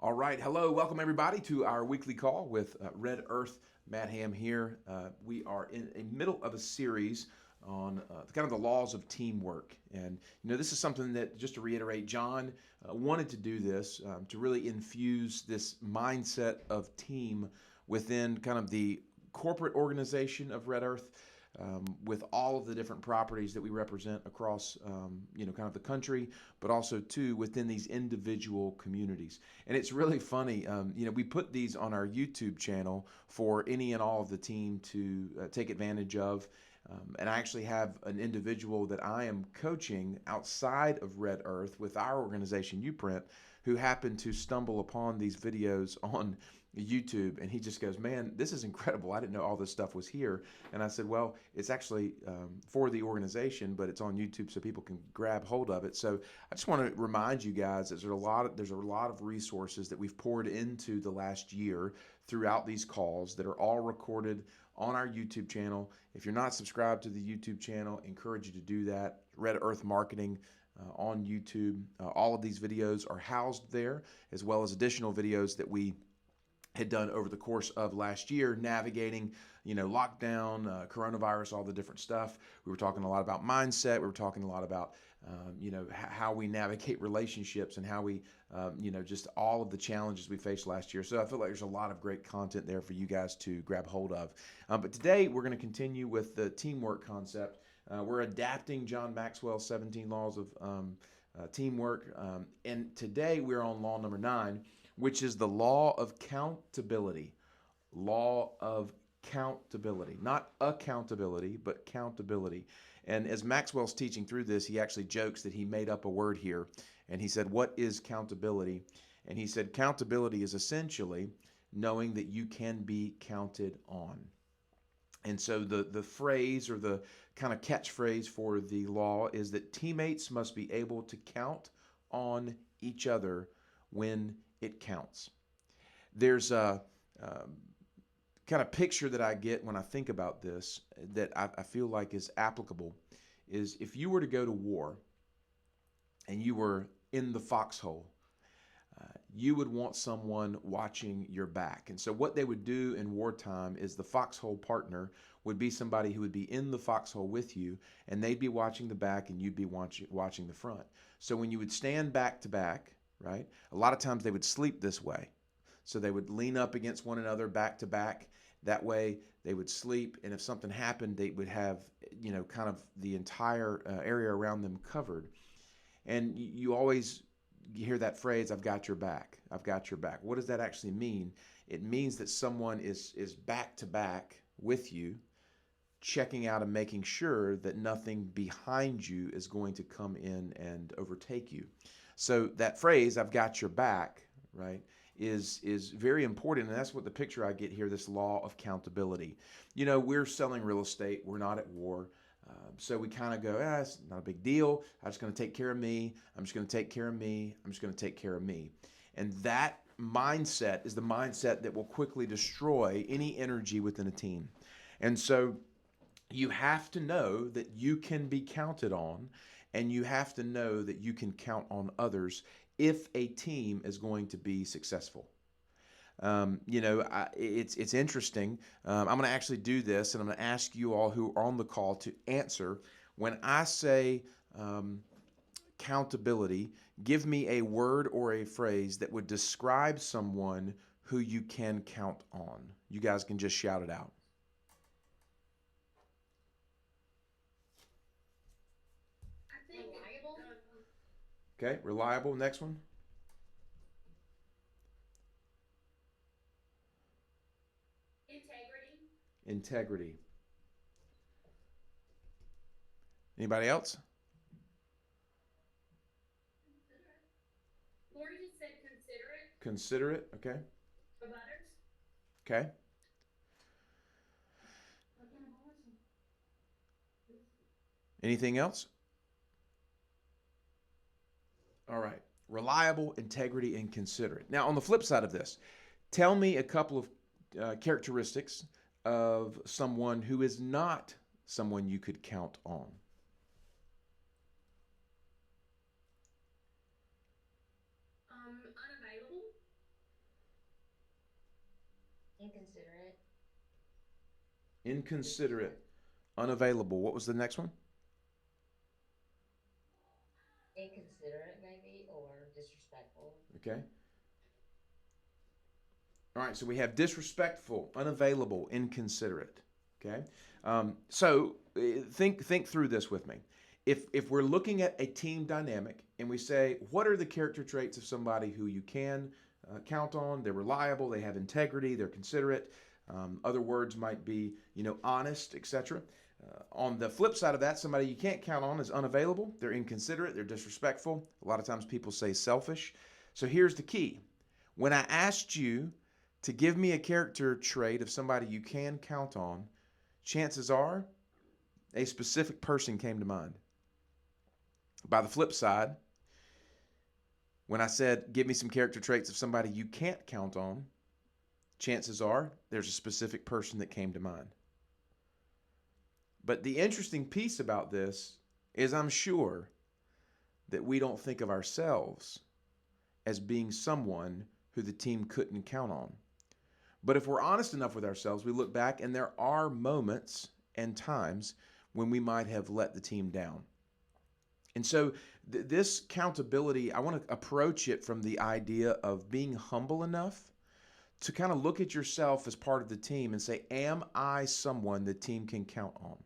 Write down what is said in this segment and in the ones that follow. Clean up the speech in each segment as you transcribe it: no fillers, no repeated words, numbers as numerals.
All right, hello, welcome everybody to our weekly call with Red Earth. Matt Ham here. We are in the middle of a series on kind of the laws of teamwork, and this is something that, just to reiterate, John wanted to do this to really infuse this mindset of team within kind of the corporate organization of Red Earth. With all of the different properties that we represent across, kind of the country, but also too within these individual communities. And it's really funny. We put these on our YouTube channel for any and all of the team to take advantage of. And I actually have an individual that I am coaching outside of Red Earth with our organization, Uprint, who happened to stumble upon these videos on YouTube, and he just goes, "Man, this is incredible. I didn't know all this stuff was here." And I said, "Well, it's actually for the organization, but it's on YouTube so people can grab hold of it." So I just want to remind you guys that there's a lot of resources that we've poured into the last year throughout these calls that are all recorded on our YouTube channel. If you're not subscribed to the YouTube channel, I encourage you to do that. Red Earth Marketing on YouTube. All of these videos are housed there, as well as additional videos that we had done over the course of last year, navigating, lockdown, coronavirus, all the different stuff. We were talking a lot about mindset. We were talking a lot about, how we navigate relationships and how we, just all of the challenges we faced last year. So I feel like there's a lot of great content there for you guys to grab hold of. But today we're going to continue with the teamwork concept. We're adapting John Maxwell's 17 Laws of Teamwork. And today we're on law number 9, which is the law of countability. Law of countability. Not accountability, but countability. And as Maxwell's teaching through this, he actually jokes that he made up a word here. And he said, "What is countability?" And he said, "Countability is essentially knowing that you can be counted on." And so the phrase, or the kind of catchphrase for the law, is that teammates must be able to count on each other when it counts. There's a kind of picture that I get when I think about this that I feel like is applicable, is if you were to go to war and you were in the foxhole, you would want someone watching your back. And so what they would do in wartime is the foxhole partner would be somebody who would be in the foxhole with you, and they'd be watching the back and you'd be watching the front. So when you would stand back to back, right, a lot of times they would sleep this way. So they would lean up against one another back to back. That way they would sleep, and if something happened, they would have, kind of the entire area around them covered. And you always hear that phrase, "I've got your back. I've got your back." What does that actually mean? It means that someone is back to back with you, checking out and making sure that nothing behind you is going to come in and overtake you. So that phrase, "I've got your back," right, is very important, and that's what the picture I get here, this law of countability. We're selling real estate. We're not at war. So we kind of go, it's not a big deal. I'm just going to take care of me. I'm just going to take care of me. I'm just going to take care of me. And that mindset is the mindset that will quickly destroy any energy within a team. And so you have to know that you can be counted on, and you have to know that you can count on others if a team is going to be successful. It's interesting. I'm going to actually do this, and I'm going to ask you all who are on the call to answer. When I say countability, give me a word or a phrase that would describe someone who you can count on. You guys can just shout it out. Reliable. Okay, reliable. Next one. Integrity. Integrity. Anybody else? Lori just said considerate Considerate. Okay. of others. Okay. Anything else? All right. Reliable, integrity, and considerate. Now, on the flip side of this, tell me a couple of characteristics of someone who is not someone you could count on. Unavailable. Inconsiderate. Inconsiderate, unavailable. What was the next one? Inconsiderate, maybe, or disrespectful. Okay. All right, so we have disrespectful, unavailable, inconsiderate. Okay, think through this with me. If we're looking at a team dynamic and we say, what are the character traits of somebody who you can count on? They're reliable, they have integrity, they're considerate. Other words might be, honest, etc. On the flip side of that, somebody you can't count on is unavailable. They're inconsiderate. They're disrespectful. A lot of times people say selfish. So here's the key. When I asked you to give me a character trait of somebody you can count on, chances are a specific person came to mind. By the flip side, when I said, give me some character traits of somebody you can't count on, chances are there's a specific person that came to mind. But the interesting piece about this is I'm sure that we don't think of ourselves as being someone who the team couldn't count on. But if we're honest enough with ourselves, we look back and there are moments and times when we might have let the team down. And so this countability, I want to approach it from the idea of being humble enough to kind of look at yourself as part of the team and say, am I someone the team can count on?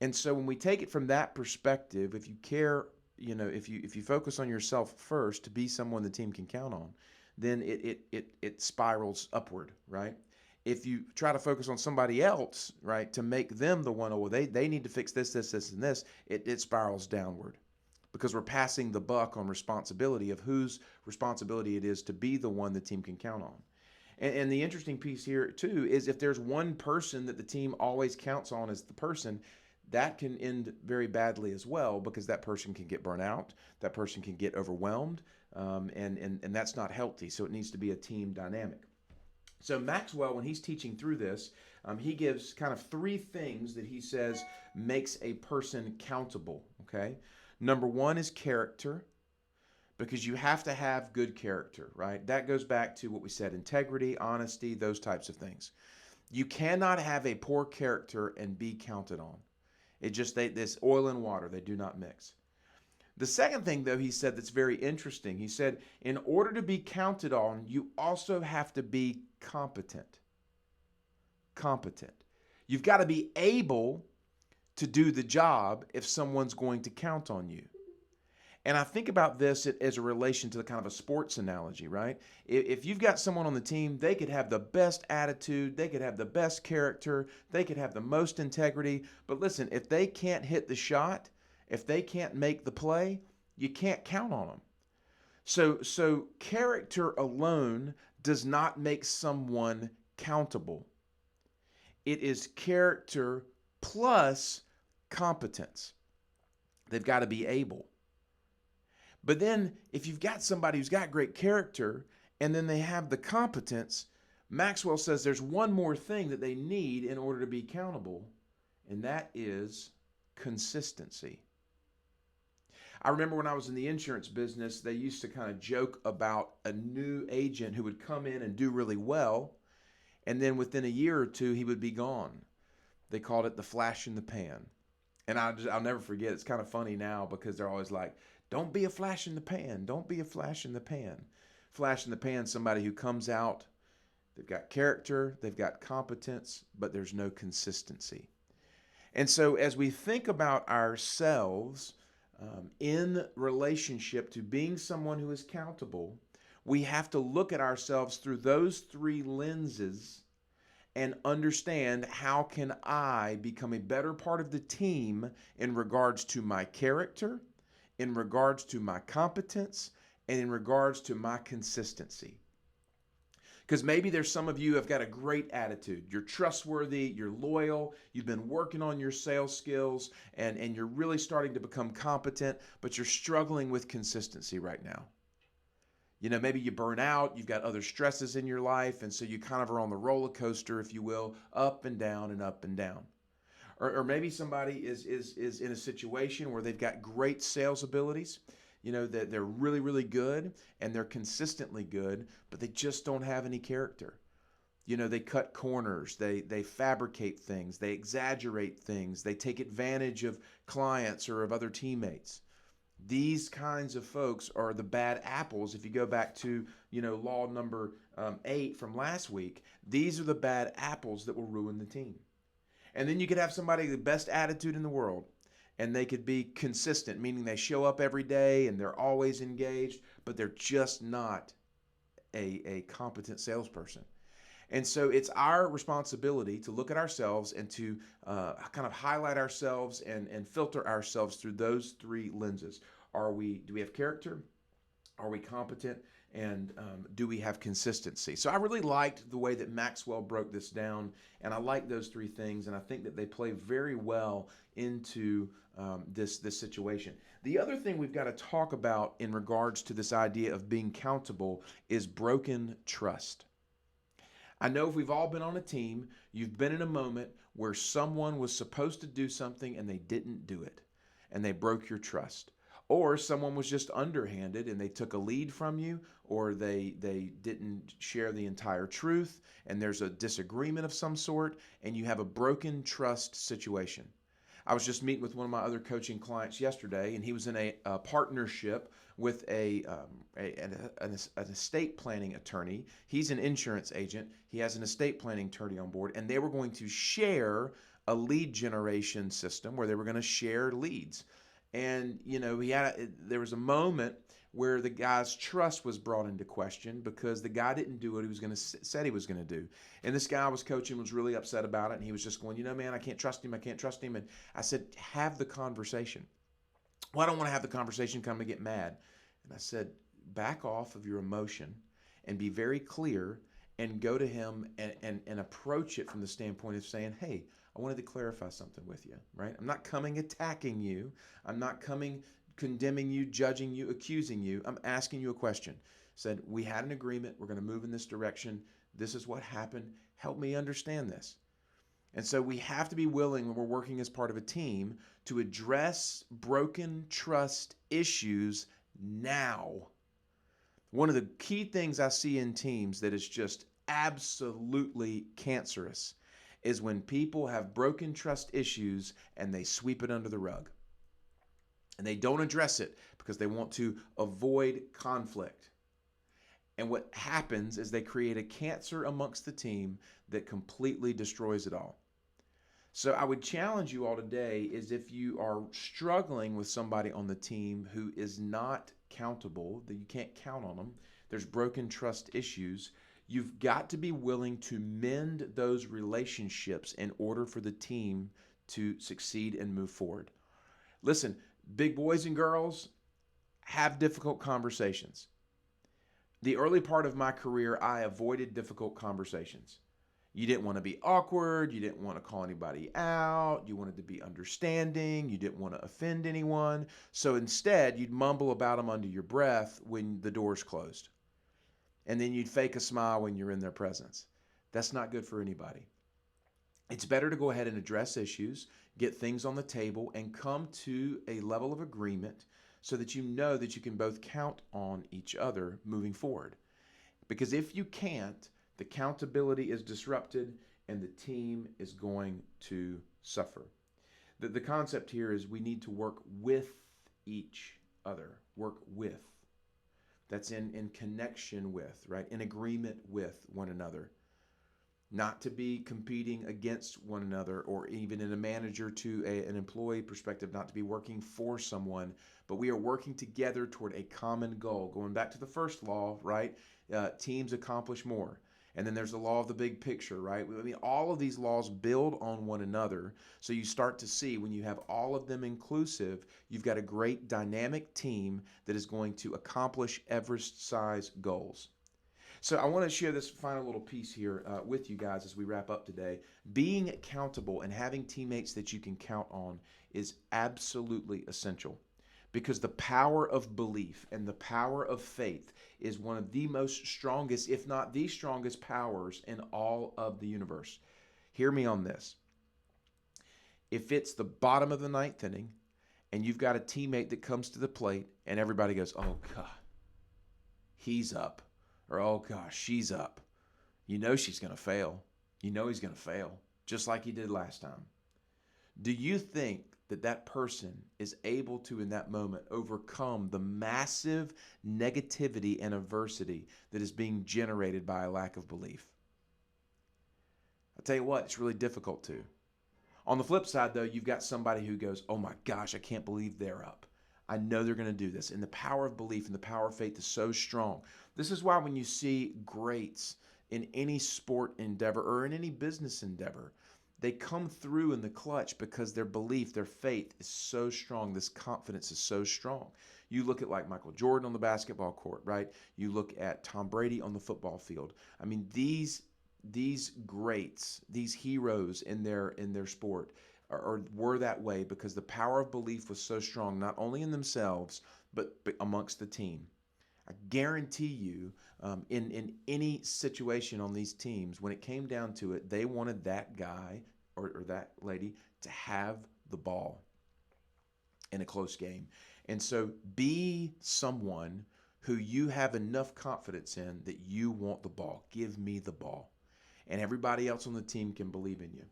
And so when we take it from that perspective, if you care, if you focus on yourself first to be someone the team can count on, then it spirals upward, right? If you try to focus on somebody else, right, to make them the one, oh, well, they need to fix this, and this, it spirals downward because we're passing the buck on responsibility of whose responsibility it is to be the one the team can count on. And the interesting piece here, too, is if there's one person that the team always counts on as the person, that can end very badly as well because that person can get burnt out, that person can get overwhelmed, and that's not healthy. So it needs to be a team dynamic. So Maxwell, when he's teaching through this, he gives kind of three things that he says makes a person countable, okay? Number one is character, because you have to have good character, right? That goes back to what we said, integrity, honesty, those types of things. You cannot have a poor character and be counted on. This oil and water, they do not mix. The second thing, though, he said that's very interesting. He said, in order to be counted on, you also have to be competent. Competent. You've got to be able to do the job if someone's going to count on you. And I think about this as a relation to the kind of a sports analogy, right? If you've got someone on the team, they could have the best attitude, they could have the best character, they could have the most integrity. But listen, if they can't hit the shot, if they can't make the play, you can't count on them. So character alone does not make someone countable. It is character plus competence. They've got to be able. But then if you've got somebody who's got great character and then they have the competence, Maxwell says there's one more thing that they need in order to be countable, and that is consistency. I remember when I was in the insurance business, they used to kind of joke about a new agent who would come in and do really well, and then within a year or two, he would be gone. They called it the flash in the pan. And I'll never forget, it's kind of funny now because they're always like, don't be a flash in the pan. Don't be a flash in the pan. Flash in the pan, somebody who comes out, they've got character, they've got competence, but there's no consistency. And so as we think about ourselves in relationship to being someone who is countable, we have to look at ourselves through those three lenses and understand how can I become a better part of the team in regards to my character, in regards to my competence, and in regards to my consistency. Because maybe there's some of you who have got a great attitude. You're trustworthy, you're loyal, you've been working on your sales skills, and you're really starting to become competent, but you're struggling with consistency right now. Maybe you burn out, you've got other stresses in your life, and so you kind of are on the roller coaster, if you will, up and down and up and down. Or maybe somebody is in a situation where they've got great sales abilities. that they're really, really good and they're consistently good, but they just don't have any character. They cut corners, they fabricate things, they exaggerate things, they take advantage of clients or of other teammates. These kinds of folks are the bad apples. If you go back to, law number 8 from last week, these are the bad apples that will ruin the team. And then you could have somebody with the best attitude in the world, and they could be consistent, meaning they show up every day and they're always engaged, but they're just not a competent salesperson. And so it's our responsibility to look at ourselves and to kind of highlight ourselves and filter ourselves through those three lenses. Do we have character? Are we competent? And do we have consistency? So I really liked the way that Maxwell broke this down, and I like those three things, and I think that they play very well into this situation. The other thing we've got to talk about in regards to this idea of being countable is broken trust. I know if we've all been on a team, you've been in a moment where someone was supposed to do something and they didn't do it, and they broke your trust. Or someone was just underhanded and they took a lead from you, or they didn't share the entire truth, and there's a disagreement of some sort, and you have a broken trust situation. I was just meeting with one of my other coaching clients yesterday, and he was in a partnership with an estate planning attorney. He's an insurance agent. He has an estate planning attorney on board, and they were going to share a lead generation system where they were going to share leads. And there was a moment where the guy's trust was brought into question because the guy didn't do what he was going to said he was going to do. And this guy I was coaching was really upset about it, and he was just going, man, I can't trust him. And I said, have the conversation. Well, I don't want to have the conversation, come and get mad. And I said, back off of your emotion and be very clear and go to him and approach it from the standpoint of saying, hey, I wanted to clarify something with you, right? I'm not coming attacking you. I'm not coming condemning you, judging you, accusing you. I'm asking you a question. Said, we had an agreement. We're going to move in this direction. This is what happened. Help me understand this. And so we have to be willing, when we're working as part of a team, to address broken trust issues now. One of the key things I see in teams that is just absolutely cancerous is when people have broken trust issues and they sweep it under the rug. And they don't address it because they want to avoid conflict. And what happens is they create a cancer amongst the team that completely destroys it all. So I would challenge you all today is if you are struggling with somebody on the team who is not countable, that you can't count on them, there's broken trust issues, you've got to be willing to mend those relationships in order for the team to succeed and move forward. Listen, big boys and girls, have difficult conversations. The early part of my career, I avoided difficult conversations. You didn't want to be awkward. You didn't want to call anybody out. You wanted to be understanding. You didn't want to offend anyone. So instead, you'd mumble about them under your breath when the door's closed. And then you'd fake a smile when you're in their presence. That's not good for anybody. It's better to go ahead and address issues, get things on the table, and come to a level of agreement so that you know that you can both count on each other moving forward. Because if you can't, the accountability is disrupted and the team is going to suffer. The concept here is we need to work with each other. Work with. That's in connection with, right? In agreement with one another. Not to be competing against one another, or even in a manager to an employee perspective, not to be working for someone, but we are working together toward a common goal. Going back to the first law, right? Teams accomplish more. And then there's the law of the big picture, right? I mean, all of these laws build on one another. So you start to see when you have all of them inclusive, you've got a great dynamic team that is going to accomplish Everest-size goals. So I want to share this final little piece here with you guys as we wrap up today. Being accountable and having teammates that you can count on is absolutely essential, because the power of belief and the power of faith is one of the most strongest, if not the strongest powers in all of the universe. Hear me on this. If it's the bottom of the ninth inning and you've got a teammate that comes to the plate and everybody goes, oh God, he's up, or oh gosh, she's up. You know she's going to fail. You know he's going to fail, just like he did last time. Do you think that that person is able to, in that moment, overcome the massive negativity and adversity that is being generated by a lack of belief? I'll tell you what, it's really difficult to. On the flip side, though, you've got somebody who goes, oh my gosh, I can't believe they're up. I know they're going to do this. And the power of belief and the power of faith is so strong. This is why when you see greats in any sport endeavor or in any business endeavor, they come through in the clutch because their belief, their faith is so strong. This confidence is so strong. You look at like Michael Jordan on the basketball court, right? You look at Tom Brady on the football field. I mean, these greats, these heroes in their sport were that way because the power of belief was so strong, not only in themselves, but amongst the team. I guarantee you, in any situation on these teams, when it came down to it, they wanted that guy or that lady to have the ball in a close game. And so be someone who you have enough confidence in that you want the ball. Give me the ball. And everybody else on the team can believe in you.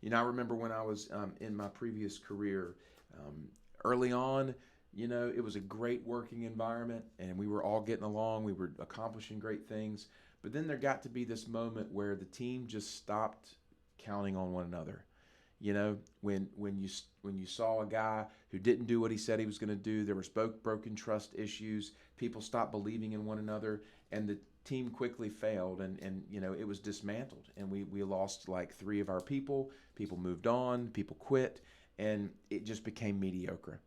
You know, I remember when I was in my previous career, early on, you know, it was a great working environment and we were all getting along. We were accomplishing great things. But then there got to be this moment where the team just stopped counting on one another. You know, when you saw a guy who didn't do what he said he was going to do, there was broken trust issues. People stopped believing in one another, and the team quickly failed, and you know, it was dismantled, and we lost like 3 of our people. People moved on, people quit, and it just became mediocre.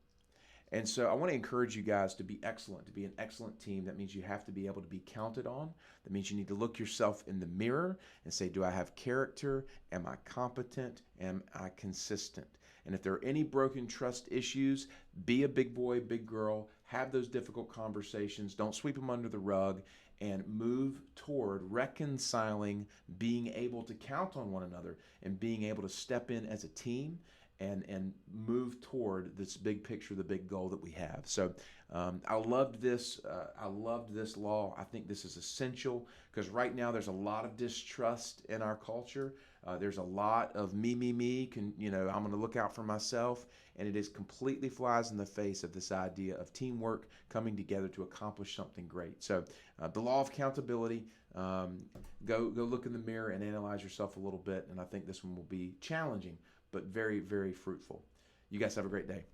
And so I want to encourage you guys to be excellent, to be an excellent team. That means you have to be able to be counted on. That means you need to look yourself in the mirror and say, do I have character? Am I competent? Am I consistent? And if there are any broken trust issues, be a big boy, big girl, have those difficult conversations. Don't sweep them under the rug, and move toward reconciling, being able to count on one another and being able to step in as a team and move toward this big picture, the big goal that we have. So I loved this. I loved this law. I think this is essential because right now there's a lot of distrust in our culture. There's a lot of me. You know, I'm going to look out for myself, and it is completely flies in the face of this idea of teamwork coming together to accomplish something great. So the law of countability. Go look in the mirror and analyze yourself a little bit, and I think this one will be challenging but very, very fruitful. You guys have a great day.